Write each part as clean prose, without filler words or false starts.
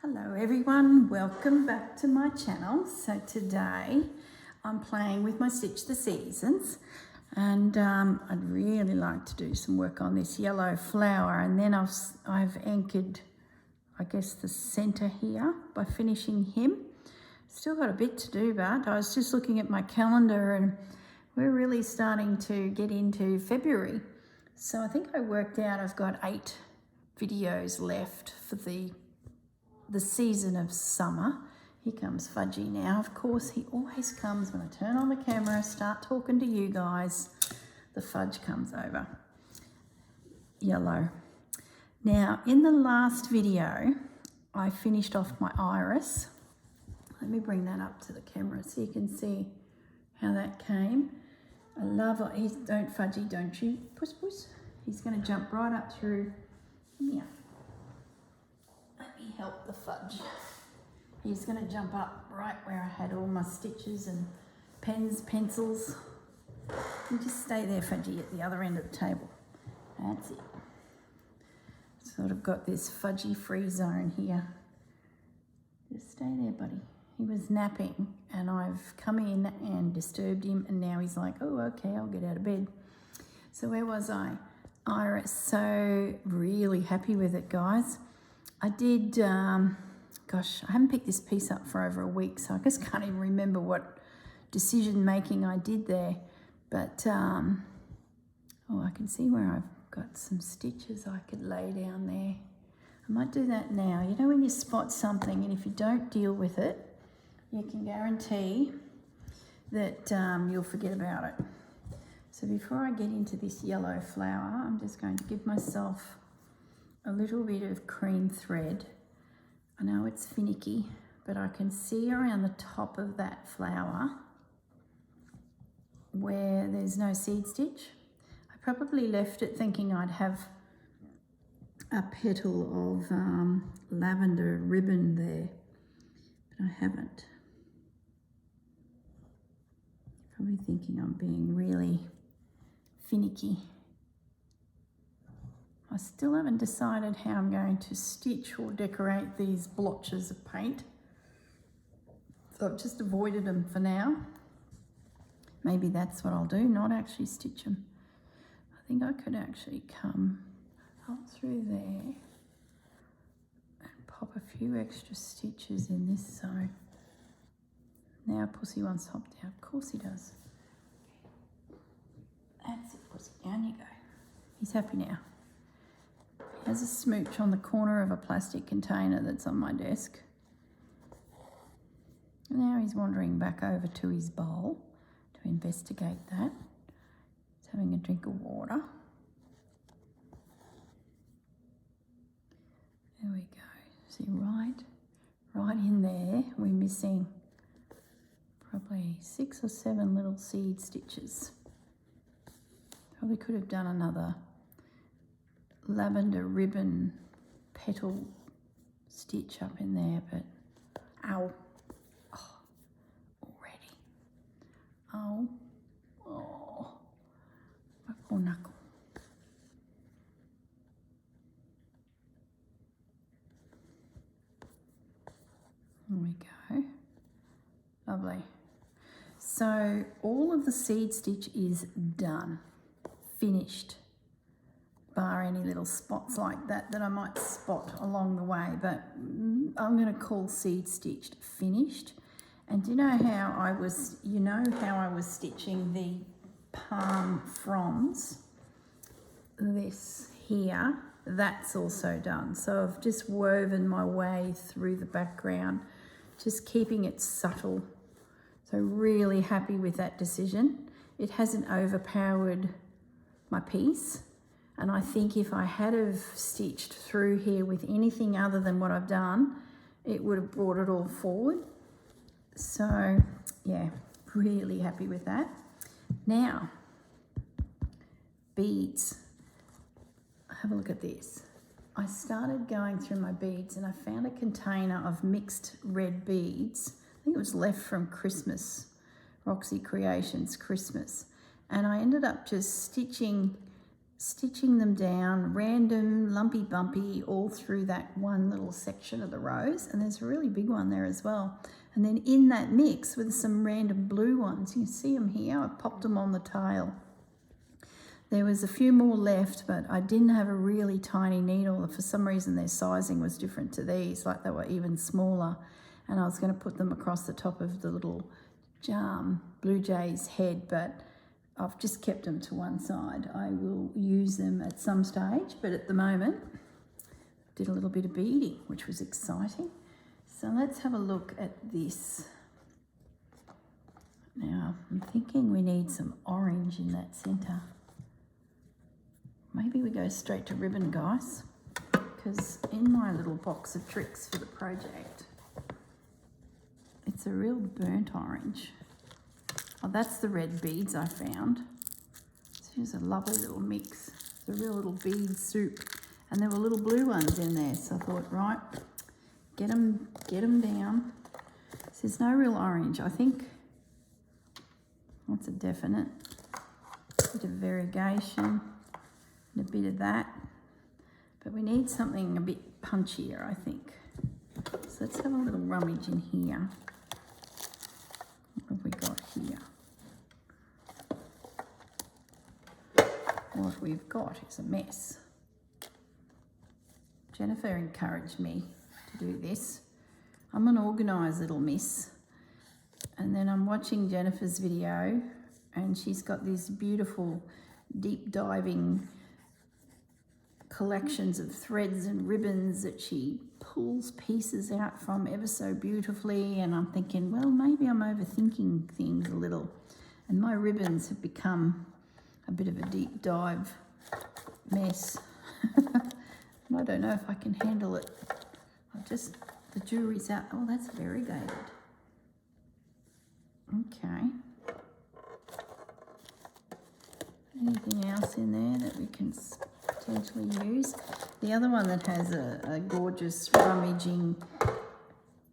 Hello everyone, welcome back to my channel. So today I'm playing with my Stitch the Seasons and I'd really like to do some work on this yellow flower, and then I've anchored I guess the center here by finishing him. Still got a bit to do, but I was just looking at my calendar and we're really starting to get into February. So I think I worked out I've got 8 videos left for the season of summer. Here comes Fudgy now. Of course, he always comes when I turn on the camera, start talking to you guys. The fudge comes over. Yellow. Now, in the last video, I finished off my iris. Let me bring that up to the camera so you can see how that came. I love it. Don't Fudgy, don't you? Puss, puss. He's going to jump right up through here. Let me help the fudge. He's going to jump up right where I had all my stitches and pens, pencils. You just stay there, Fudgy, at the other end of the table. That's it. Sort of got this fudgy free zone here. Just stay there, buddy. He was napping and I've come in and disturbed him, and now he's like, oh, okay, I'll get out of bed. So where was I? Iris. So really happy with it, guys. I did, gosh, I haven't picked this piece up for over a week, so I just can't even remember what decision making I did there. But, oh, I can see where I've got some stitches I could lay down there. I might do that now. You know when you spot something and if you don't deal with it, you can guarantee that you'll forget about it. So before I get into this yellow flower, I'm just going to give myself a little bit of cream thread. I know it's finicky, but I can see around the top of that flower where there's no seed stitch. I probably left it thinking I'd have a petal of lavender ribbon there, but I haven't. Probably thinking I'm being really finicky. I still haven't decided how I'm going to stitch or decorate these blotches of paint. So I've just avoided them for now. Maybe that's what I'll do, not actually stitch them. I think I could actually come up through there and pop a few extra stitches in this zone. Now Pussy wants to hop down. Of course he does. That's it, Pussy. Down you go. He's happy now. Has a smooch on the corner of a plastic container that's on my desk. Now he's wandering back over to his bowl to investigate that. He's having a drink of water. There we go. See, right in there, we're missing probably 6 or 7 little seed stitches. Probably could have done another lavender ribbon petal stitch up in there, but ow, oh, already, oh, my poor knuckle. There we go, lovely. So all of the seed stitch is done, finished. Bar any little spots like that I might spot along the way, but I'm going to call seed stitched finished. And do you know how I was stitching the palm fronds? This here, that's also done. So I've just woven my way through the background, just keeping it subtle. So really happy with that decision. It hasn't overpowered my piece. And I think if I had have stitched through here with anything other than what I've done, it would have brought it all forward. So yeah, really happy with that. Now, beads. Have a look at this. I started going through my beads and I found a container of mixed red beads. I think it was left from Christmas, Roxy Creations Christmas. And I ended up just stitching stitching them down, random, lumpy bumpy, all through that one little section of the rose. And there's a really big one there as well. And then in that mix with some random blue ones, you see them here, I popped them on the tail. There was a few more left, but I didn't have a really tiny needle. For some reason, their sizing was different to these, like they were even smaller. And I was going to put them across the top of the little blue jay's head, but I've just kept them to one side. I will use them at some stage, but at the moment, did a little bit of beading, which was exciting. So let's have a look at this. Now, I'm thinking we need some orange in that centre. Maybe we go straight to ribbon, guys, because in my little box of tricks for the project, it's a real burnt orange. Oh, that's the red beads I found. So here's a lovely little mix. It's a real little bead soup. And there were little blue ones in there, so I thought, right, get them down. So there's no real orange. I think that's a definite. Bit of variegation. A bit of that, but we need something a bit punchier, I think. So let's have a little rummage in here. What have we got here? What we've got is a mess. Jennifer encouraged me to do this. I'm an organised little miss, and then I'm watching Jennifer's video, and she's got these beautiful deep diving collections of threads and ribbons that she pulls pieces out from ever so beautifully, and I'm thinking, well, maybe I'm overthinking things a little, and my ribbons have become a bit of a deep dive mess. And I don't know if I can handle it. The jewelry's out. Oh, that's variegated. Okay. Anything else in there that we can potentially use? The other one that has a gorgeous rummaging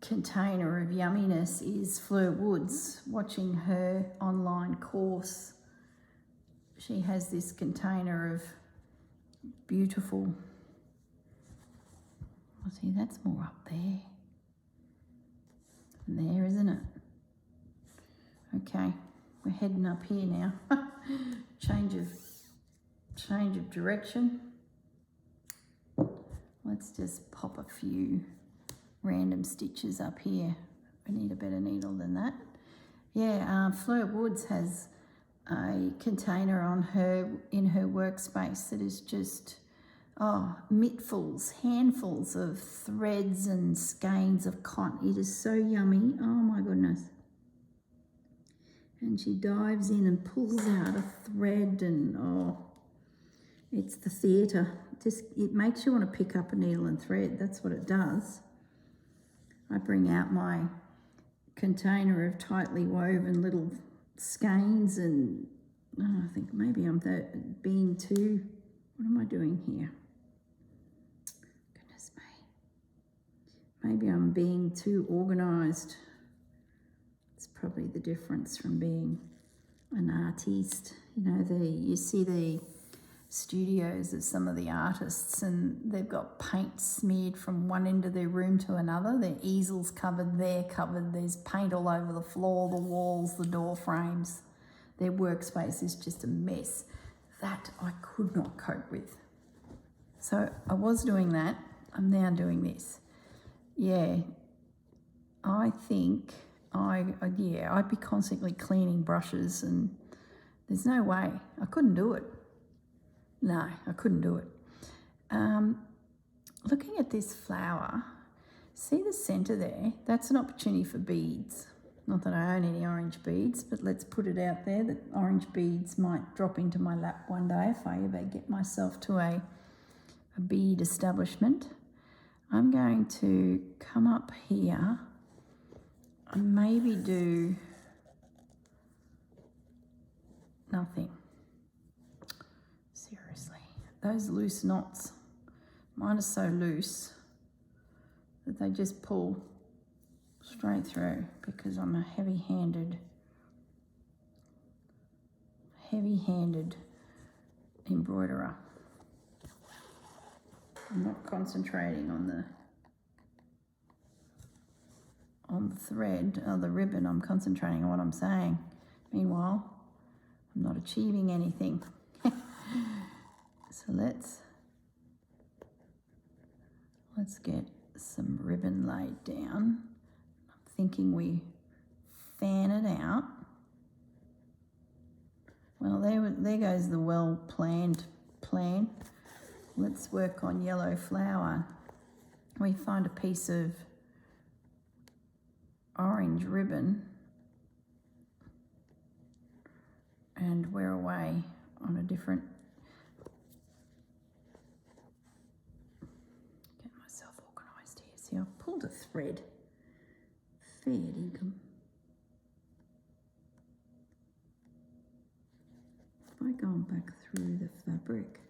container of yumminess is Fleur Woods. Watching her online course, she has this container of beautiful, see, that's more up there. There, isn't it? Okay, we're heading up here now. Change of direction. Let's just pop a few random stitches up here. We need a better needle than that. Yeah, Fleur Woods has a container in her workspace that is just handfuls of threads and skeins of cotton. It is so yummy. Oh my goodness. And she dives in and pulls out a thread, and it's the theatre. It makes you want to pick up a needle and thread. That's what it does. I bring out my container of tightly woven little skeins, and I think maybe I'm being too, what am I doing here? Goodness me. Maybe I'm being too organised. It's probably the difference from being an artiste. You know, you see the studios of some of the artists, and they've got paint smeared from one end of their room to another. Their easels covered, they're covered. There's paint all over the floor, the walls, the door frames. Their workspace is just a mess. That I could not cope with. So I was doing that. I'm now doing this. Yeah, I think I'd be constantly cleaning brushes, and there's no way. I couldn't do it. No, I couldn't do it. Looking at this flower, see the centre there? That's an opportunity for beads. Not that I own any orange beads, but let's put it out there that orange beads might drop into my lap one day if I ever get myself to a bead establishment. I'm going to come up here and maybe do nothing. Seriously, those loose knots, mine are so loose that they just pull straight through because I'm a heavy-handed embroiderer. I'm not concentrating on the thread or the ribbon. I'm concentrating on what I'm saying. Meanwhile, I'm not achieving anything. So let's get some ribbon laid down. I'm thinking we fan it out. Well, there goes the well-planned plan. Let's work on yellow flower. We find a piece of orange ribbon and we're away on a different. Get myself organised here. See, I've pulled a thread. Fair dinkum. Have I gone back through the fabric?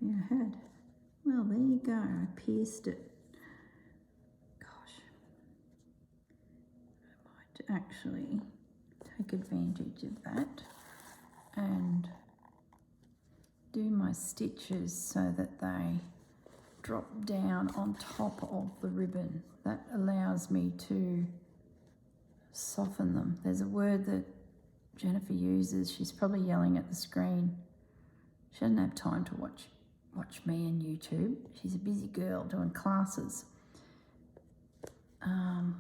Yeah, I had. Well, there you go. I pierced it. Gosh. I might actually take advantage of that and do my stitches so that they drop down on top of the ribbon. That allows me to soften them. There's a word that Jennifer uses. She's probably yelling at the screen. She doesn't have time to watch me on YouTube. She's a busy girl doing classes.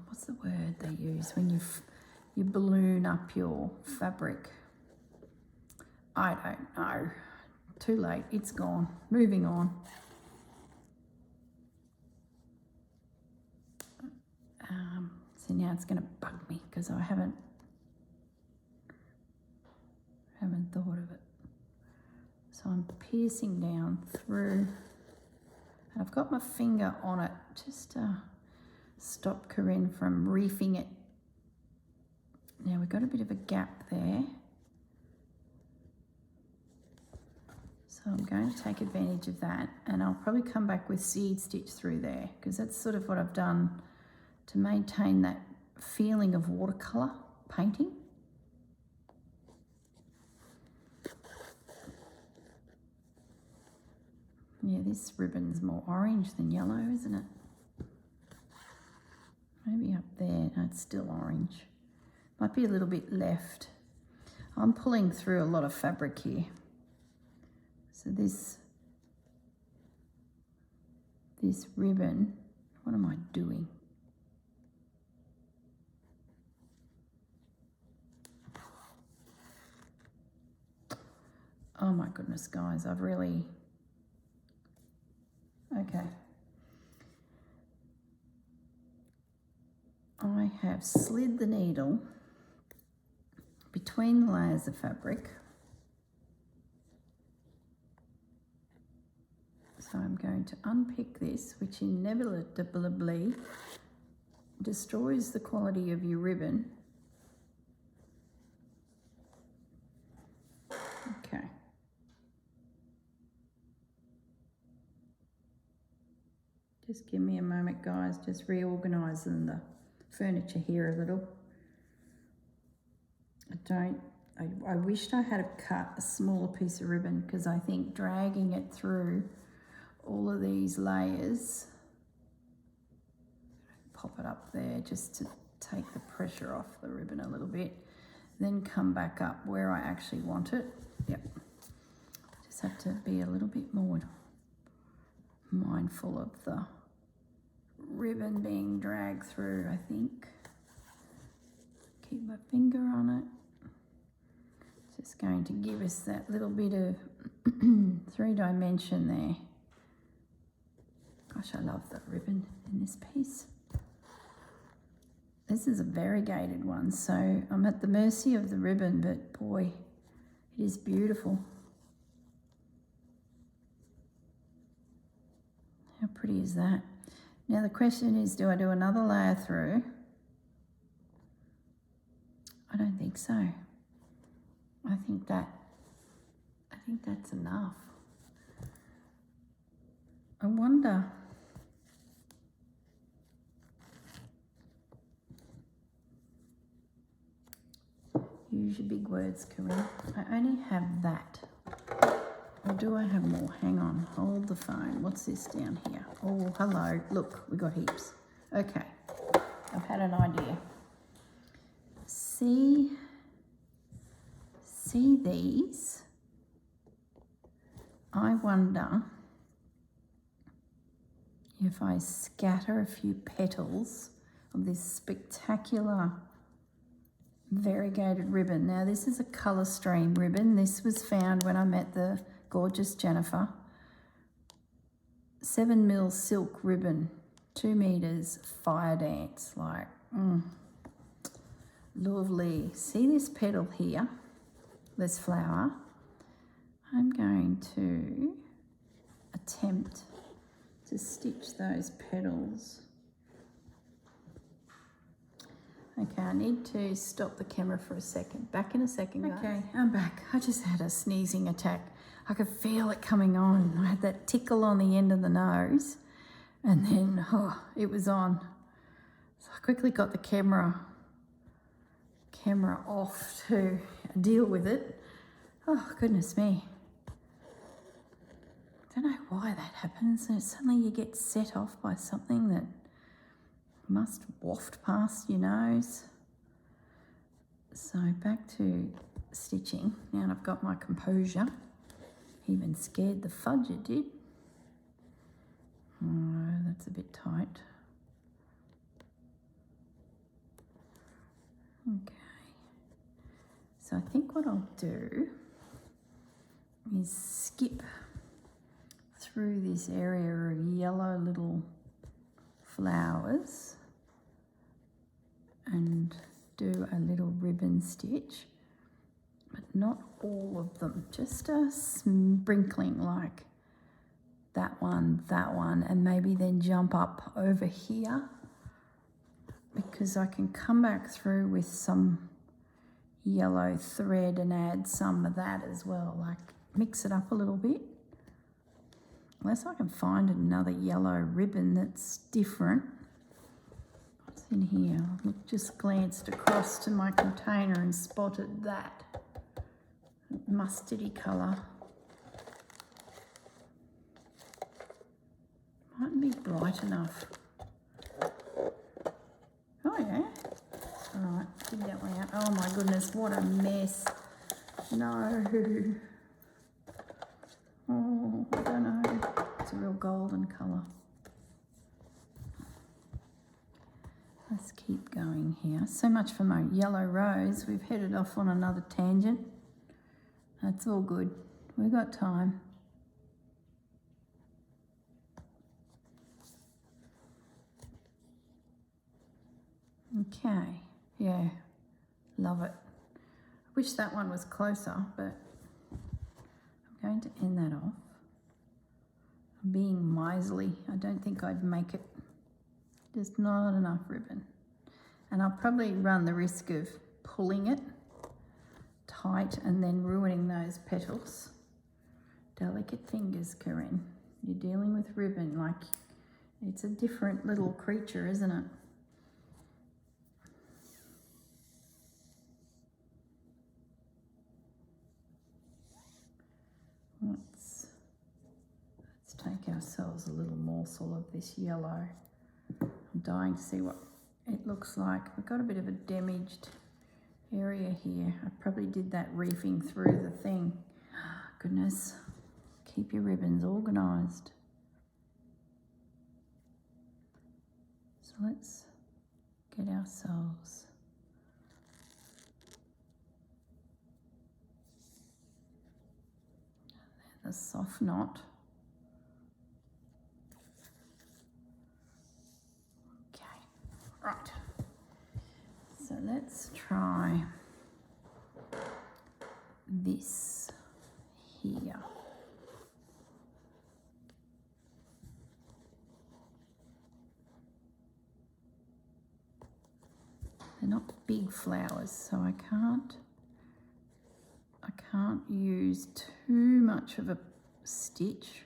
What's the word they use when you balloon up your fabric? I don't know. Too late. It's gone. Moving on. So now it's going to bug me because I haven't thought of it. So I'm piercing down through, and I've got my finger on it just to stop Corinne from reefing it. Now we've got a bit of a gap there. So I'm going to take advantage of that, and I'll probably come back with seed stitch through there because that's sort of what I've done to maintain that feeling of watercolour painting. Yeah, this ribbon's more orange than yellow, isn't it? Maybe up there. No, it's still orange. Might be a little bit left. I'm pulling through a lot of fabric here. So this ribbon, what am I doing? Oh my goodness, guys, I've really... Okay. I have slid the needle between the layers of fabric. So I'm going to unpick this, which inevitably destroys the quality of your ribbon. Okay. Just give me a moment, guys, just reorganising the furniture here a little. I wished I had cut a smaller piece of ribbon because I think dragging it through all of these layers, pop it up there just to take the pressure off the ribbon a little bit, then come back up where I actually want it. Yep. Just have to be a little bit more mindful of the ribbon being dragged through, I think. Keep my finger on it. Just going to give us that little bit of 3-dimension there. Gosh, I love the ribbon in this piece. This is a variegated one, so I'm at the mercy of the ribbon, but boy, it is beautiful. How pretty is that? Now the question is, do I do another layer through? I don't think so. I think that's enough. I wonder. your big words, Corinne. I only have that. Or do I have more? Hang on, hold the phone. What's this down here? Oh, hello. Look, we got heaps. Okay, I've had an idea. See these? I wonder if I scatter a few petals of this spectacular variegated ribbon. Now this is a colour stream ribbon. This was found when I met the gorgeous Jennifer. 7mm silk ribbon, 2 meters, fire dance, like, lovely. See this petal here, this flower? I'm going to attempt to stitch those petals. Okay, I need to stop the camera for a second. Back in a second, guys. Okay, I'm back. I just had a sneezing attack. I could feel it coming on. I had that tickle on the end of the nose, and then, it was on. So I quickly got the camera off to deal with it. Oh, goodness me. I don't know why that happens. And suddenly you get set off by something that must waft past your nose. So back to stitching. Now I've got my composure. Even scared the fudge it did. Oh, that's a bit tight. Okay. So I think what I'll do is skip through this area of yellow little flowers and do a little ribbon stitch, but not all of them, just a sprinkling, like that one, and maybe then jump up over here, because I can come back through with some yellow thread and add some of that as well, like mix it up a little bit. Unless I can find another yellow ribbon that's different. What's in here? I just glanced across to my container and spotted that mustardy colour. Mightn't be bright enough. Oh yeah. Alright, dig that one out. Oh my goodness, what a mess. No. Oh, I don't know. It's a real golden colour. Let's keep going here. So much for my yellow rose. We've headed off on another tangent. That's all good. We've got time. Okay. Yeah. Love it. I wish that one was closer, but I'm going to end that off. I'm being miserly. I don't think I'd make it. There's not enough ribbon. And I'll probably run the risk of pulling it tight and then ruining those petals. Delicate fingers, Corinne. You're dealing with ribbon, like it's a different little creature, isn't it? Let's take ourselves a little morsel of this yellow. I'm dying to see what it looks like. We've got a bit of a damaged area here. I probably did that reefing through the thing. Goodness, keep your ribbons organised. So let's get ourselves the soft knot. Right, so let's try this here. They're not big flowers, so I can't use too much of a stitch.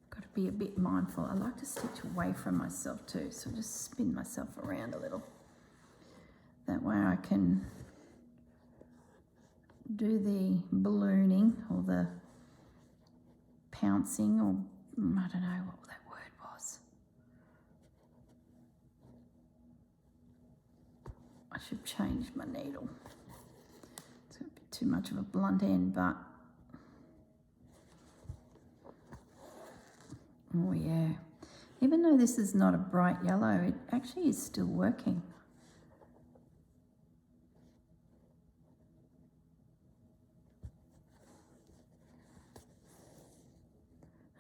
Got to be a bit mindful. I like to stitch away from myself too, so just spin myself around a little. That way I can do the ballooning or the pouncing, or I don't know what that word was. I should change my needle. It's a bit too much of a blunt end, but oh yeah. Even though this is not a bright yellow, it actually is still working.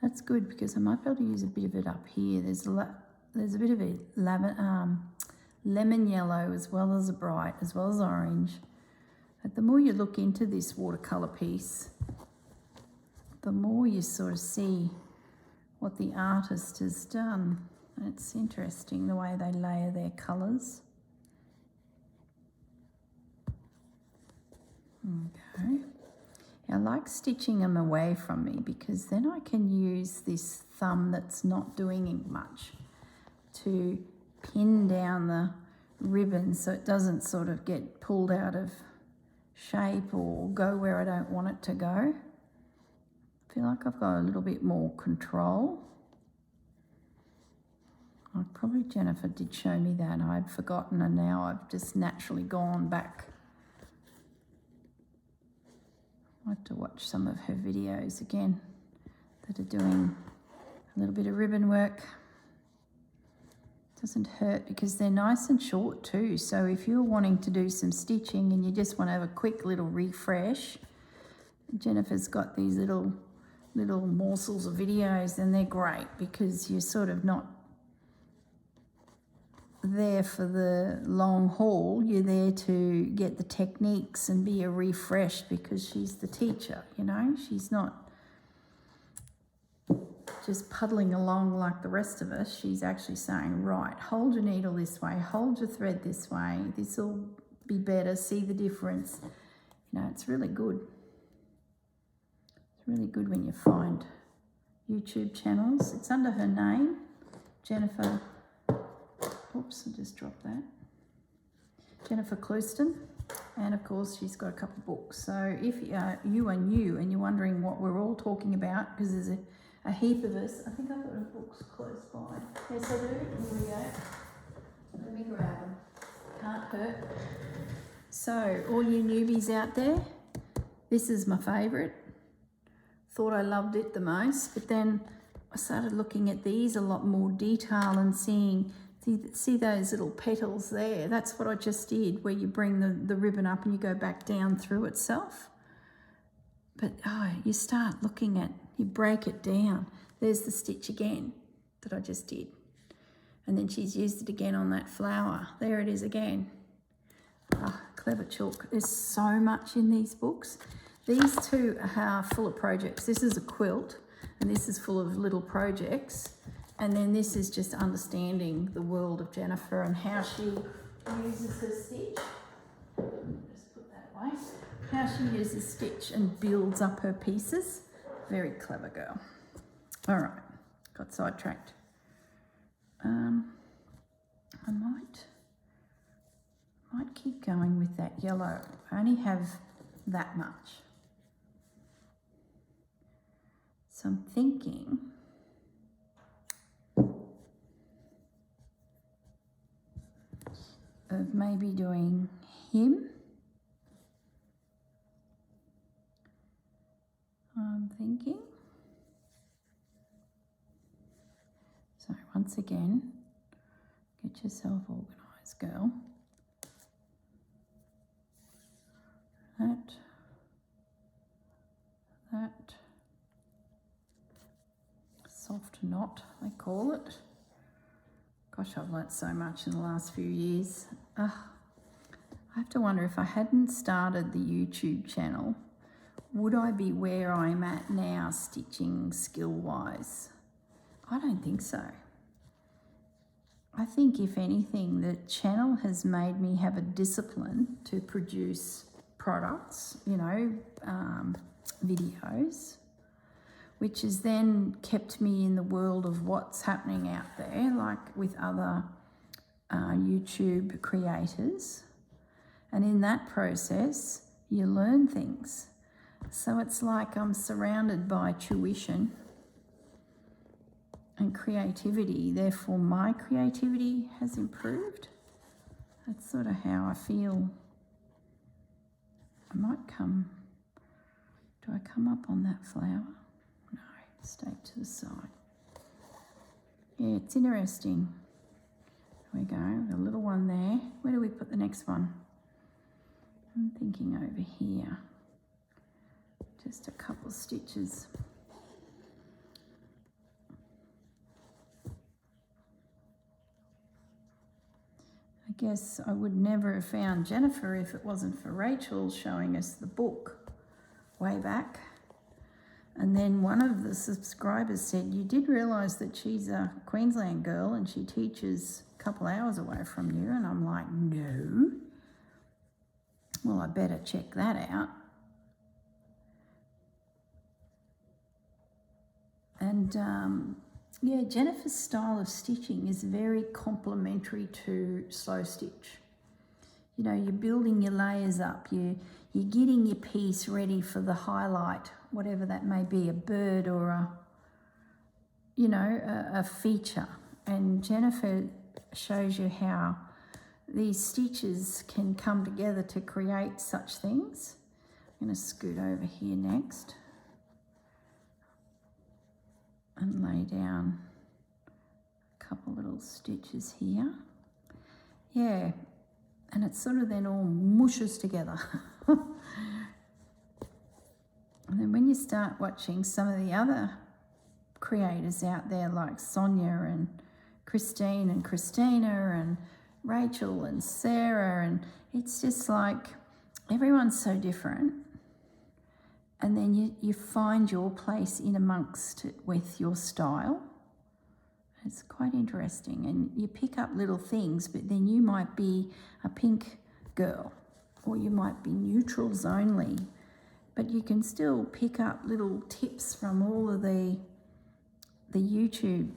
That's good because I might be able to use a bit of it up here. There's a bit of a lemon yellow as well as a bright, as well as orange. But the more you look into this watercolour piece, the more you sort of see what the artist has done. It's interesting the way they layer their colours. Okay. I like stitching them away from me because then I can use this thumb that's not doing much to pin down the ribbon so it doesn't sort of get pulled out of shape or go where I don't want it to go. I feel like I've got a little bit more control. Probably Jennifer did show me that. I'd forgotten and now I've just naturally gone back. I have to watch some of her videos again that are doing a little bit of ribbon work. Doesn't hurt because they're nice and short too. So if you're wanting to do some stitching and you just want to have a quick little refresh, Jennifer's got these little morsels of videos and they're great because you're sort of not there for the long haul. You're there to get the techniques and be a refreshed because she's the teacher, you know. She's not just puddling along like the rest of us. She's actually saying, right, hold your needle this way, hold your thread this way, this will be better, see the difference. You know, it's really good. It's really good when you find YouTube channels. It's under her name, Jennifer. Oops, I just dropped that. Jennifer Clouston. And of course, she's got a couple of books. So if you are new and you're wondering what we're all talking about, because there's a heap of us, I think I've got the books close by. Yes, I do. Here we go. Let me grab them. Can't hurt. So, all you newbies out there, this is my favourite. Thought I loved it the most, but then I started looking at these a lot more detail and seeing. See those little petals there? That's what I just did, where you bring the ribbon up and you go back down through itself. But you start looking at, you break it down. There's the stitch again that I just did. And then she's used it again on that flower. There it is again. Clever chalk. There's so much in these books. These two are full of projects. This is a quilt and this is full of little projects. And then this is just understanding the world of Jennifer and how she uses her stitch. Just put that away. How she uses stitch and builds up her pieces. Very clever girl. All right, got sidetracked. I might keep going with that yellow. I only have that much. So I'm thinking of maybe doing him. I'm thinking. So once again, get yourself organised, girl. That soft knot, they call it. Gosh, I've learnt so much in the last few years. I have to wonder if I hadn't started the YouTube channel, would I be where I'm at now stitching skill-wise? I don't think so. I think if anything, the channel has made me have a discipline to produce products, you know, videos, which has then kept me in the world of what's happening out there, like with other YouTube creators. And in that process, you learn things. So it's like I'm surrounded by tuition and creativity, therefore my creativity has improved. That's sort of how I feel. Do I come up on that flower? No, stay to the side. Yeah, it's interesting. There we go, a little one there. Where do we put the next one? I'm thinking over here. Just a couple of stitches. I guess I would never have found Jennifer if it wasn't for Rachel showing us the book way back. And then one of the subscribers said, you did realise that she's a Queensland girl and she teaches a couple hours away from you. And I'm like, no. Well, I better check that out. And yeah, Jennifer's style of stitching is very complementary to slow stitch. You know, you're building your layers up, you're getting your piece ready for the highlight, whatever that may be, a bird or a feature. And Jennifer shows you how these stitches can come together to create such things. I'm going to scoot over here next and lay down a couple little stitches here. Yeah, and it sort of then all mushes together. And then when you start watching some of the other creators out there like Sonia and Christine and Christina and Rachel and Sarah, and it's just like everyone's so different. And then you find your place in amongst it with your style. It's quite interesting. And you pick up little things, but then you might be a pink girl or you might be neutrals only. But you can still pick up little tips from all of the YouTube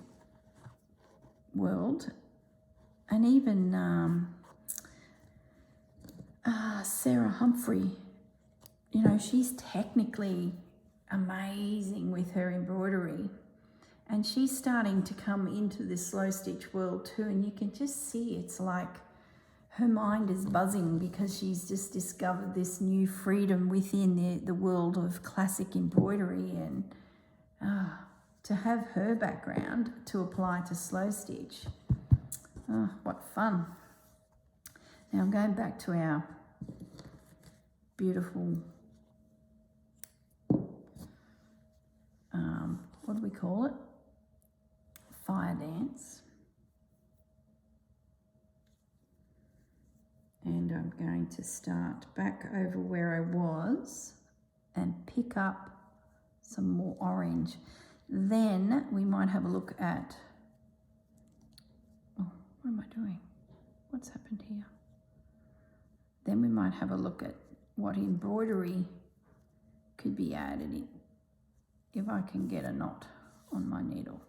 world. And even Sarah Humphrey, you know, she's technically amazing with her embroidery. And she's starting to come into this slow stitch world too. And you can just see it's like her mind is buzzing because she's just discovered this new freedom within the world of classic embroidery. And to have her background to apply to slow stitch, what fun. Now I'm going back to our beautiful, what do we call it? Fire dance. And I'm going to start back over where I was and pick up some more orange. Then we might have a look at, oh, what am I doing? What's happened here? Then we might have a look at what embroidery could be added in, if I can get a knot on my needle.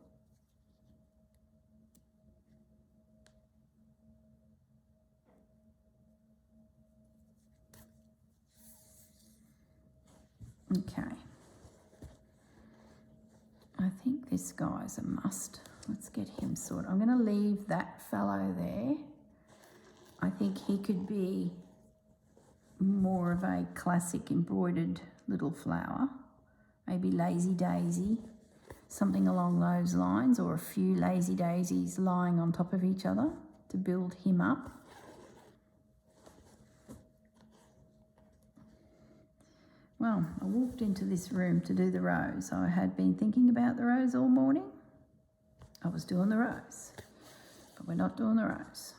Okay. I think this guy's a must. Let's get him sorted. I'm going to leave that fellow there. I think he could be more of a classic embroidered little flower. Maybe Lazy Daisy, something along those lines, or a few Lazy Daisies lying on top of each other to build him up. Well, I walked into this room to do the rose. I had been thinking about the rose all morning. I was doing the rose, but we're not doing the rose.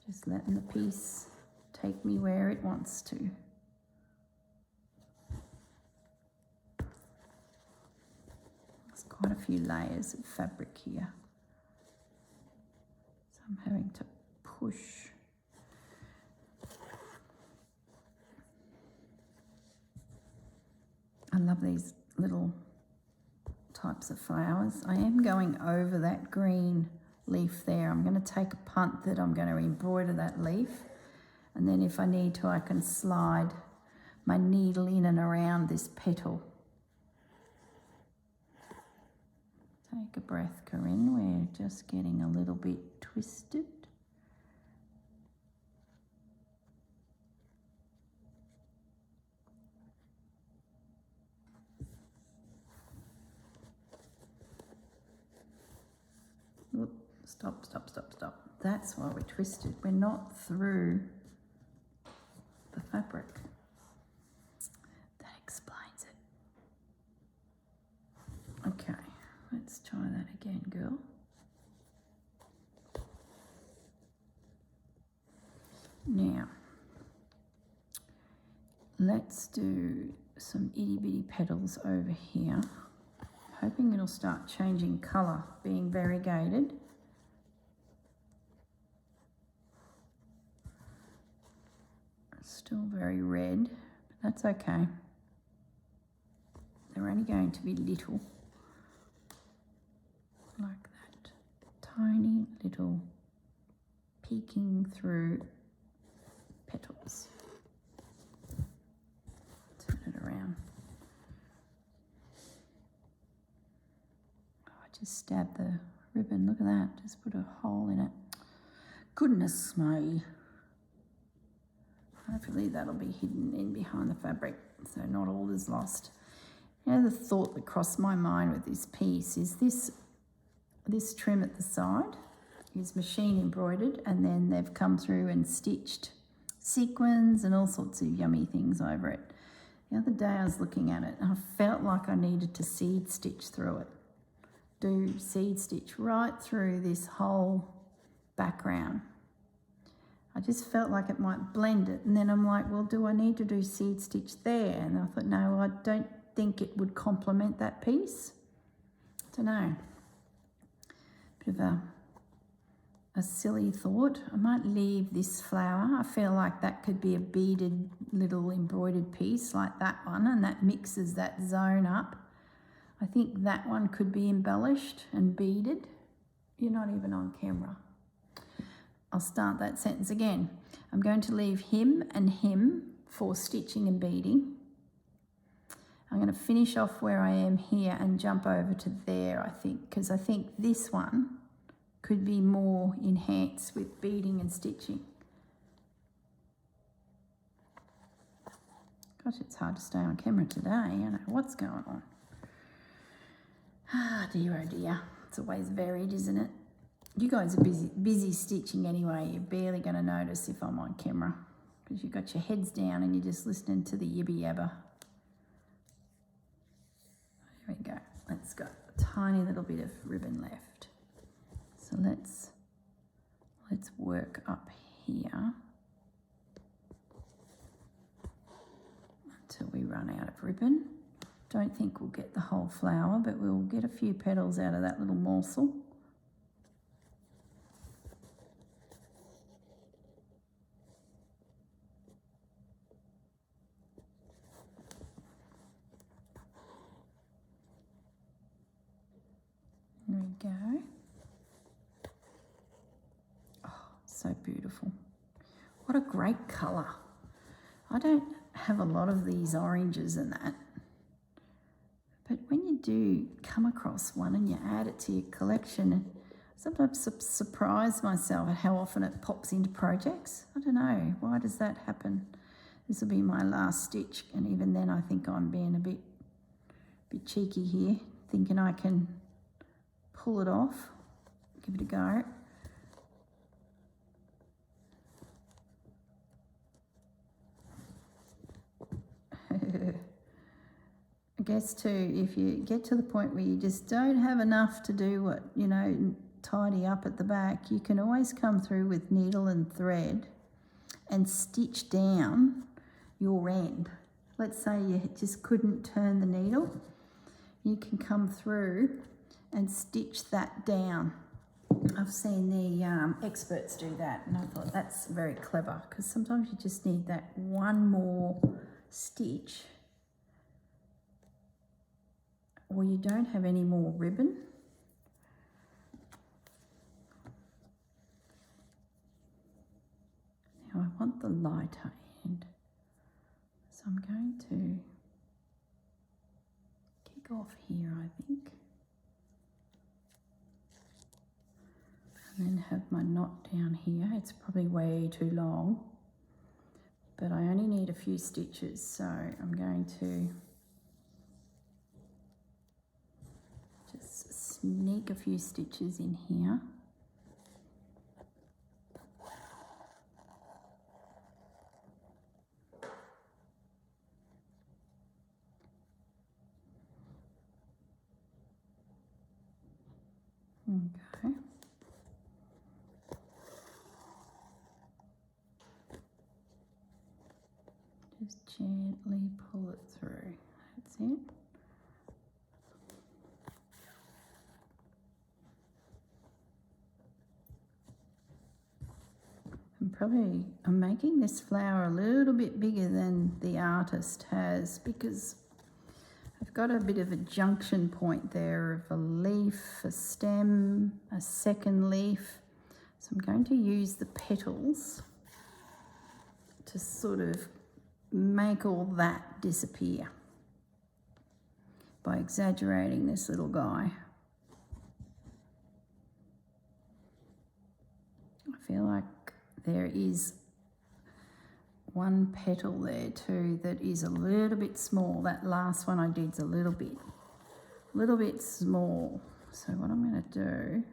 Just letting the piece take me where it wants to. There's quite a few layers of fabric here, so I'm having to push. I love these little types of flowers. I am going over that green leaf there. I'm going to take a punt that I'm going to embroider that leaf. And then if I need to, I can slide my needle in and around this petal. Take a breath, Corinne. We're just getting a little bit twisted. Oop, stop, stop, stop, stop. That's why we're twisted. We're not through the fabric. That explains it. Okay, let's try that again, girl. Now, let's do some itty bitty petals over here. Hoping it'll start changing colour, being variegated. It's still very red, but that's okay. They're only going to be little, like that. Tiny little peeking through petals. Turn it around. Oh, I just stabbed the ribbon. Look at that. Just put a hole in it. Goodness me. Hopefully that'll be hidden in behind the fabric, so not all is lost. You know, the thought that crossed my mind with this piece is this trim at the side is machine embroidered, and then they've come through and stitched sequins and all sorts of yummy things over it. The other day I was looking at it and I felt like I needed to seed stitch through it. Do seed stitch right through this whole background. I just felt like it might blend it, and then I'm like, well, do I need to do seed stitch there? And I thought, no, I don't think it would complement that piece. I don't know. Bit of a silly thought. I might leave this flower. I feel like that could be a beaded little embroidered piece like that one, and that mixes that zone up. I think that one could be embellished and beaded. You're not even on camera. I'll start that sentence again. I'm going to leave him and him for stitching and beading. I'm going to finish off where I am here and jump over to there, I think, because I think this one could be more enhanced with beading and stitching. Gosh, it's hard to stay on camera today. I don't know what's going on. Ah, dear, oh dear. It's always varied, isn't it? You guys are busy stitching anyway. You're barely going to notice if I'm on camera because you've got your heads down and you're just listening to the yibby yabba. There we go. Let's go. A tiny little bit of ribbon left. So let's work up here until we run out of ribbon. Don't think we'll get the whole flower, but we'll get a few petals out of that little morsel. There we go. Oh, so beautiful. What a great colour. I don't have a lot of these oranges and that, but when you do come across one and you add it to your collection, I sometimes surprise myself at how often it pops into projects. I don't know, why does that happen? This will be my last stitch, and even then I think I'm being a bit cheeky here, thinking I can pull it off, give it a go. I guess too, if you get to the point where you just don't have enough to do what, you know, tidy up at the back, you can always come through with needle and thread and stitch down your end. Let's say you just couldn't turn the needle, you can come through and stitch that down. I've seen the experts do that, and I thought that's very clever, because sometimes you just need that one more stitch, or you don't have any more ribbon. Now I want the lighter end. So I'm going to kick off here, I think. And then have my knot down here. It's probably way too long, but I only need a few stitches, so I'm going to just sneak a few stitches in here. Okay. Just gently pull it through. That's it. I'm making this flower a little bit bigger than the artist has because I've got a bit of a junction point there of a leaf, a stem, a second leaf. So I'm going to use the petals to sort of make all that disappear by exaggerating this little guy. I feel like there is one petal there too that is a little bit small. That last one I did is a little bit small. So what I'm going to do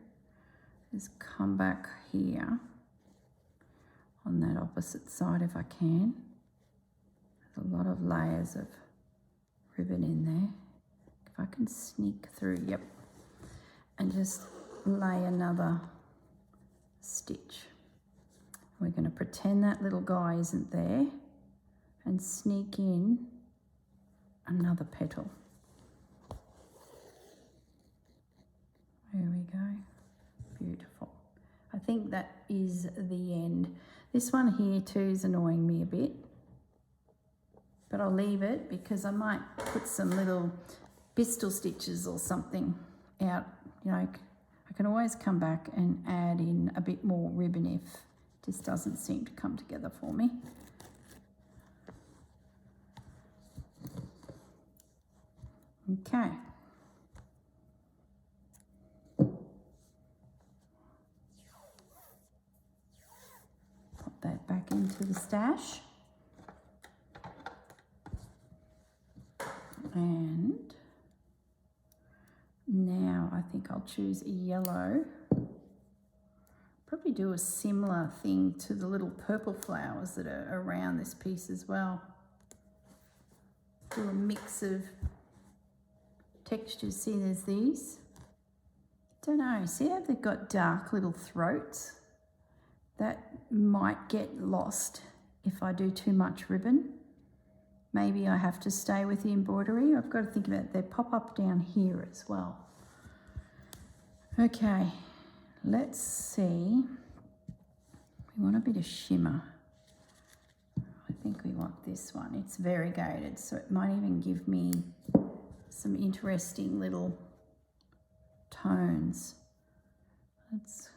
is come back here on that opposite side if I can. There's a lot of layers of ribbon in there. If I can sneak through, yep, and just lay another stitch. We're going to pretend that little guy isn't there and sneak in another petal. There we go. Beautiful. I think that is the end. This one here too is annoying me a bit, but I'll leave it because I might put some little pistol stitches or something out. You know, I can always come back and add in a bit more ribbon if this doesn't seem to come together for me. Okay. Pop that back into the stash. And now I think I'll choose a yellow. Probably do a similar thing to the little purple flowers that are around this piece as well. Do a mix of textures. See, there's these. Don't know, see how they've got dark little throats? That might get lost if I do too much ribbon. Maybe I have to stay with the embroidery. I've got to think about it. They pop up down here as well. Okay. Let's see, we want a bit of shimmer. I think we want this one. It's variegated, so it might even give me some interesting little tones. Let's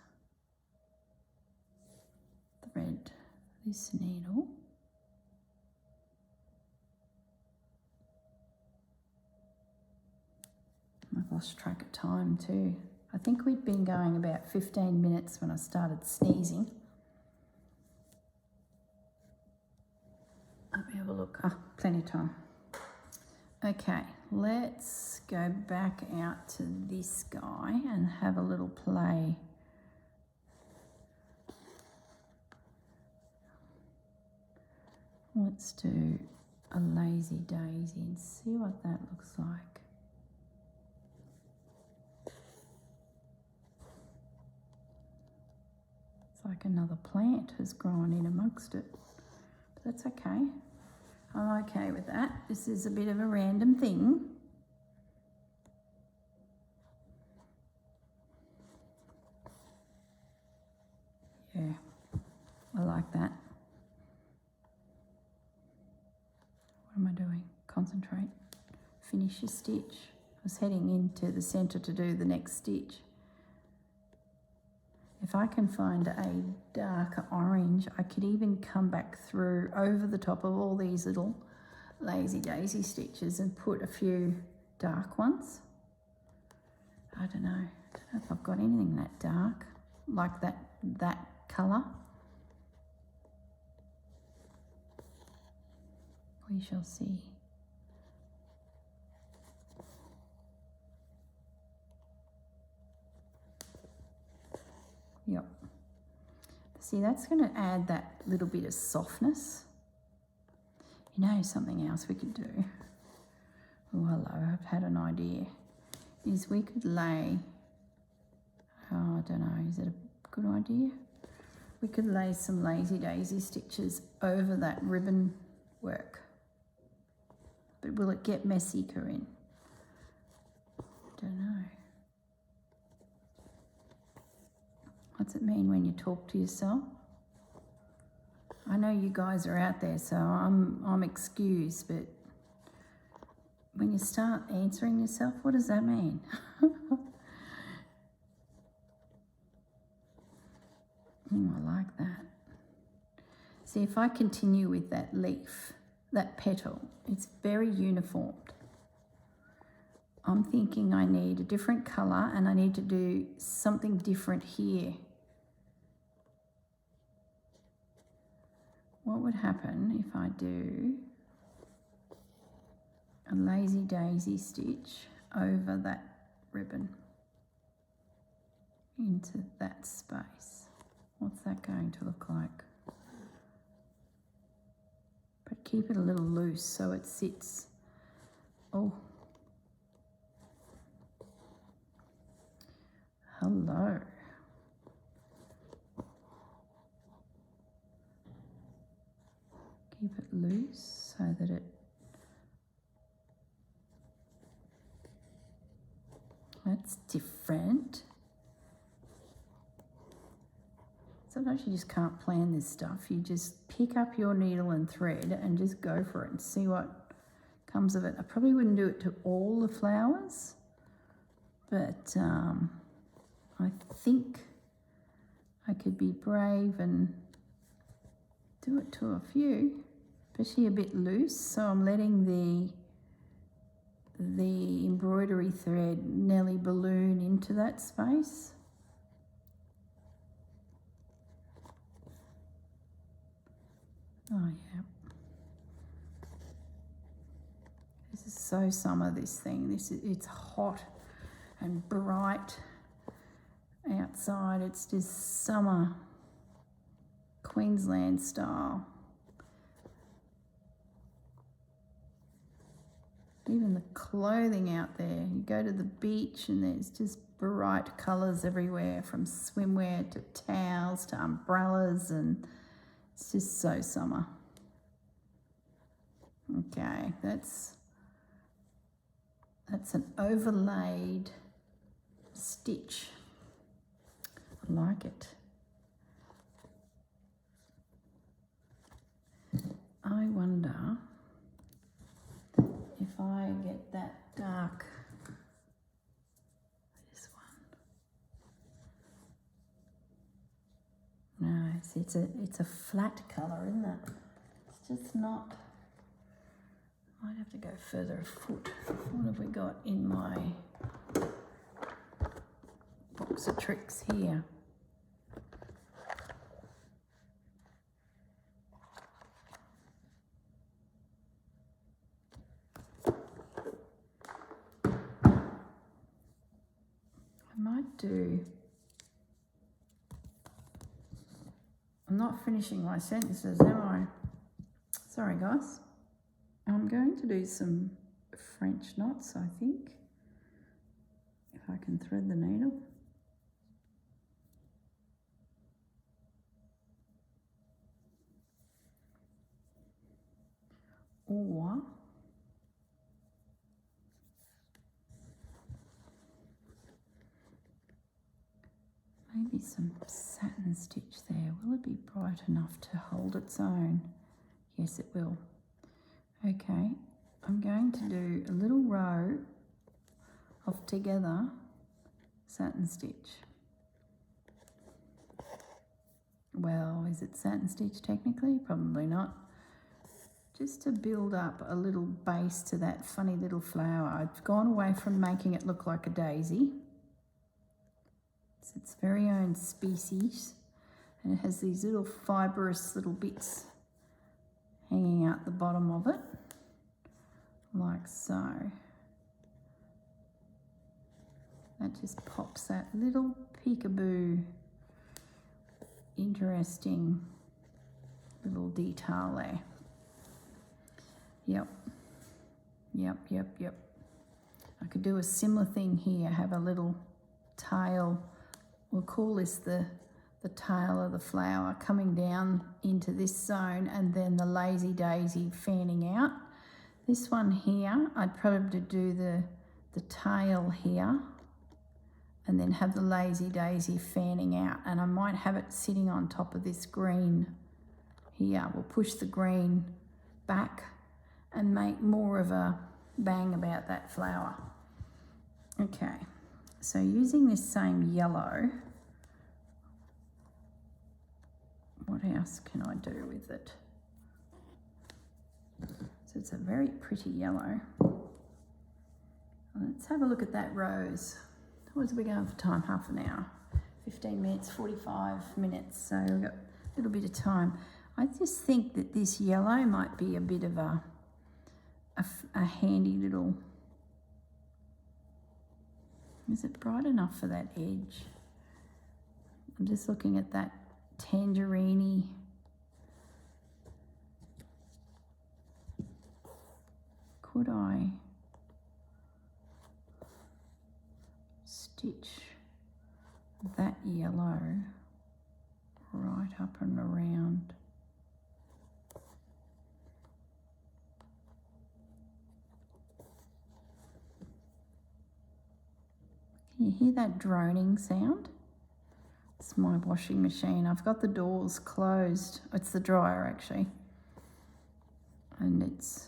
thread this needle. I've lost track of time too. I think we'd been going about 15 minutes when I started sneezing. Let me have a look. Oh, plenty of time. Okay, let's go back out to this guy and have a little play. Let's do a lazy daisy and see what that looks like. Like another plant has grown in amongst it, but that's okay. I'm okay with that. This is a bit of a random thing. Yeah, I like that. What am I doing? Concentrate. Finish your stitch. I was heading into the center to do the next stitch. If I can find a darker orange, I could even come back through over the top of all these little lazy daisy stitches and put a few dark ones. I don't know if I've got anything that dark, like that colour. We shall see. Yep. See, that's going to add that little bit of softness. You know, something else we could do. Oh, hello, I've had an idea. Is we could lay, oh, I don't know, is it a good idea? We could lay some lazy daisy stitches over that ribbon work. But will it get messy, Corinne? I don't know. What's it mean when you talk to yourself? I know you guys are out there, so I'm excused, but when you start answering yourself, what does that mean? I like that. See, if I continue with that leaf, that petal, it's very uniformed. I'm thinking I need a different colour and I need to do something different here. What would happen if I do a lazy daisy stitch over that ribbon into that space? What's that going to look like? But keep it a little loose so it sits. Oh. Hello. Keep it loose so that it, that's different. Sometimes you just can't plan this stuff. You just pick up your needle and thread and just go for it and see what comes of it. I probably wouldn't do it to all the flowers, but I think I could be brave and do it to a few, especially a bit loose. So I'm letting the embroidery thread nearly balloon into that space. Oh yeah. This is so summer, this thing. It's hot and bright outside. It's just summer, Queensland style. Even the clothing out there, you go to the beach and there's just bright colours everywhere, from swimwear to towels to umbrellas, and it's just so summer. Okay, that's an overlaid stitch. I like it. I wonder if I get that dark, this one. No, it's a flat colour, isn't it? It's just not. I might have to go further afoot. What have we got in my box of tricks here? I'm not finishing my sentences, am I? Sorry, guys. I'm going to do some French knots, I think, if I can thread the needle. Or maybe some satin stitch there. Will it be bright enough to hold its own? Yes, it will. Okay, I'm going to do a little row of together satin stitch. well, is it satin stitch technically? Probably not. Just to build up a little base to that funny little flower. I've gone away from making it look like a daisy. It's its very own species, and it has these little fibrous little bits hanging out the bottom of it, like so. That just pops that little peekaboo, interesting little detail there. Yep. I could do a similar thing here, have a little tail. We'll call this the tail of the flower coming down into this zone, and then the lazy daisy fanning out. This one here, I'd probably do the tail here and then have the lazy daisy fanning out, and I might have it sitting on top of this green here. We'll push the green back and make more of a bang about that flower. Okay, so using this same yellow, what else can I do with it? So it's a very pretty yellow. Let's have a look at that rose. What are we going for time? Half an hour, 15 minutes, 45 minutes. So we've got a little bit of time. I just think that this yellow might be a bit of a handy little, is it bright enough for that edge? I'm just looking at that tangerine-y. Could I stitch that yellow right up and around? Can you hear that droning sound? It's my washing machine. I've got the doors closed. It's the dryer actually. And it's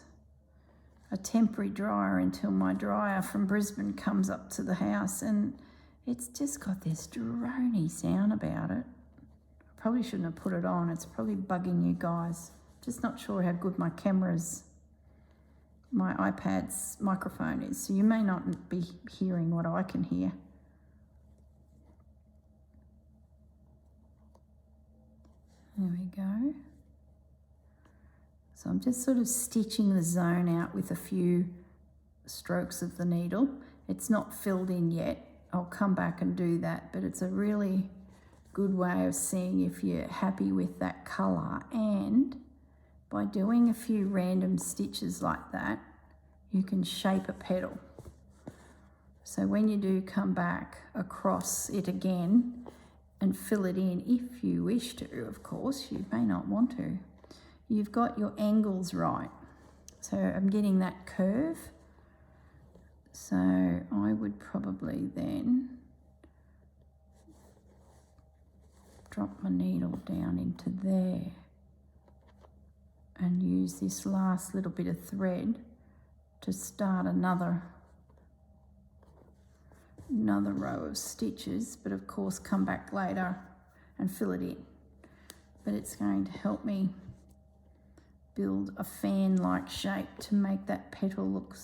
a temporary dryer until my dryer from Brisbane comes up to the house, and it's just got this drony sound about it. I probably shouldn't have put it on. It's probably bugging you guys. Just not sure how good my iPad's microphone is, so you may not be hearing what I can hear. There we go. So I'm just sort of stitching the zone out with a few strokes of the needle. It's not filled in yet. I'll come back and do that, but it's a really good way of seeing if you're happy with that colour, and by doing a few random stitches like that, you can shape a petal. So when you do come back across it again and fill it in, if you wish to, of course, you may not want to, you've got your angles right. So I'm getting that curve. So I would probably then drop my needle down into there and use this last little bit of thread to start another row of stitches, but of course come back later and fill it in. But it's going to help me build a fan-like shape to make that petal look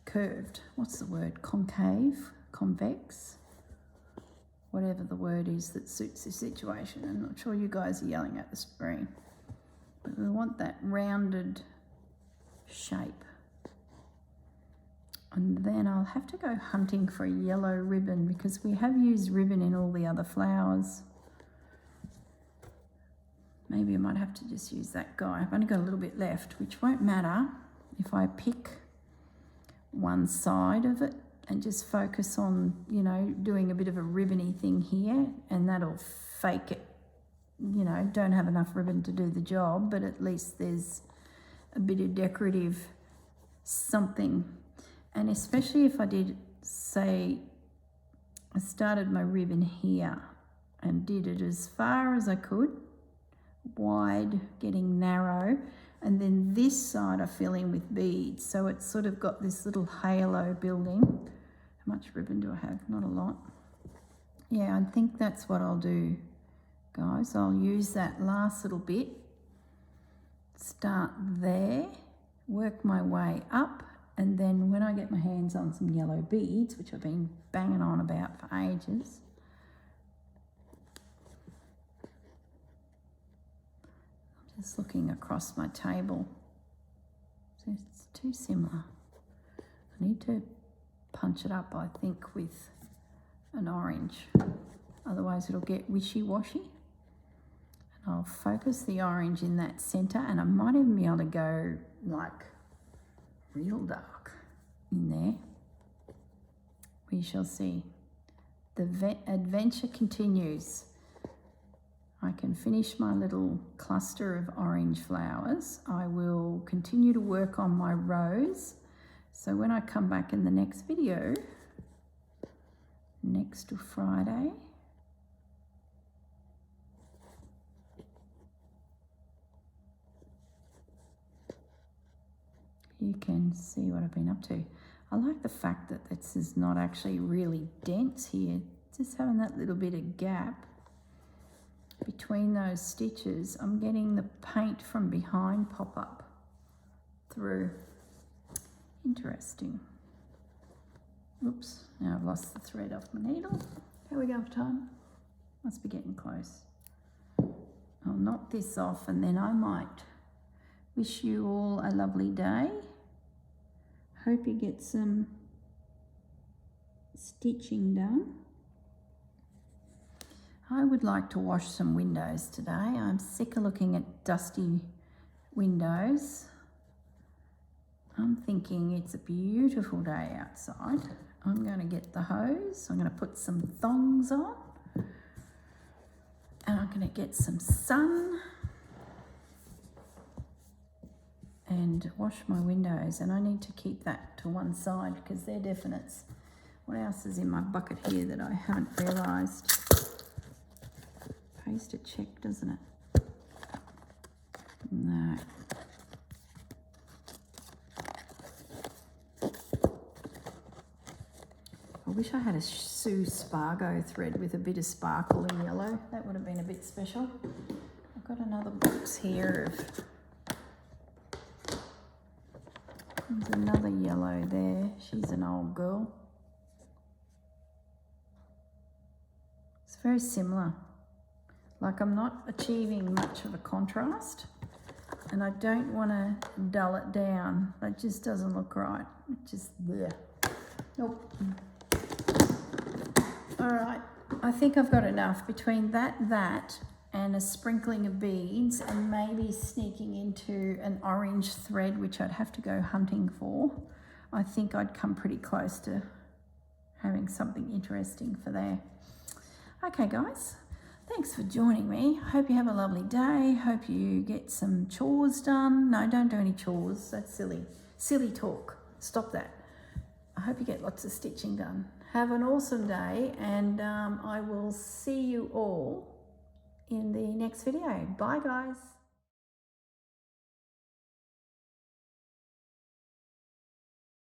curved. What's the word? Concave? Convex? Whatever the word is that suits the situation. I'm not sure you guys are yelling at the screen. But we want that rounded shape. And then I'll have to go hunting for a yellow ribbon, because we have used ribbon in all the other flowers. Maybe I might have to just use that guy. I've only got a little bit left, which won't matter if I pick one side of it and just focus on, you know, doing a bit of a ribbony thing here, and that'll fake it. You know, don't have enough ribbon to do the job, but at least there's a bit of decorative something. And especially if I did, say, I started my ribbon here and did it as far as I could, wide, getting narrow, and then this side I fill in with beads, so it's sort of got this little halo building. How much ribbon do I have? Not a lot. Yeah, I think that's what I'll do guys. I'll use that last little bit, start there, work my way up, and then when I get my hands on some yellow beads, which I've been banging on about for ages, I'm just looking across my table. So it's too similar. I need to punch it up, I think, with an orange. Otherwise it'll get wishy-washy. And I'll focus the orange in that center, and I might even be able to go like real dark in there. We shall see. The adventure continues. I can finish my little cluster of orange flowers. I will continue to work on my rose. So when I come back in the next video, next to Friday, you can see what I've been up to. I like the fact that this is not actually really dense here, just having that little bit of gap between those stitches. I'm getting the paint from behind pop up through. Interesting. Oops, now I've lost the thread off my needle. How we go for time? Must be getting close. I'll knock this off and then I might wish you all a lovely day. Hope you get some stitching done. I would like to wash some windows today. I'm sick of looking at dusty windows. I'm thinking it's a beautiful day outside. I'm going to get the hose. I'm going to put some thongs on. And I'm going to get some sun and wash my windows. And I need to keep that to one side because they're definites. What else is in my bucket here that I haven't realised? Pays to check, doesn't it? No. I wish I had a Sue Spargo thread with a bit of sparkle in yellow. That would have been a bit special. I've got another box here of... There's another yellow there. She's an old girl. It's very similar. Like I'm not achieving much of a contrast and I don't want to dull it down. That just doesn't look right. It just, bleh. Nope. All right, I think I've got enough between that and a sprinkling of beads and maybe sneaking into an orange thread, which I'd have to go hunting for. I think I'd come pretty close to having something interesting for there. Okay, guys. Thanks for joining me. Hope you have a lovely day. Hope you get some chores done. No, don't do any chores. That's silly. Silly talk. Stop that. I hope you get lots of stitching done. Have an awesome day and I will see you all in the next video. Bye, guys.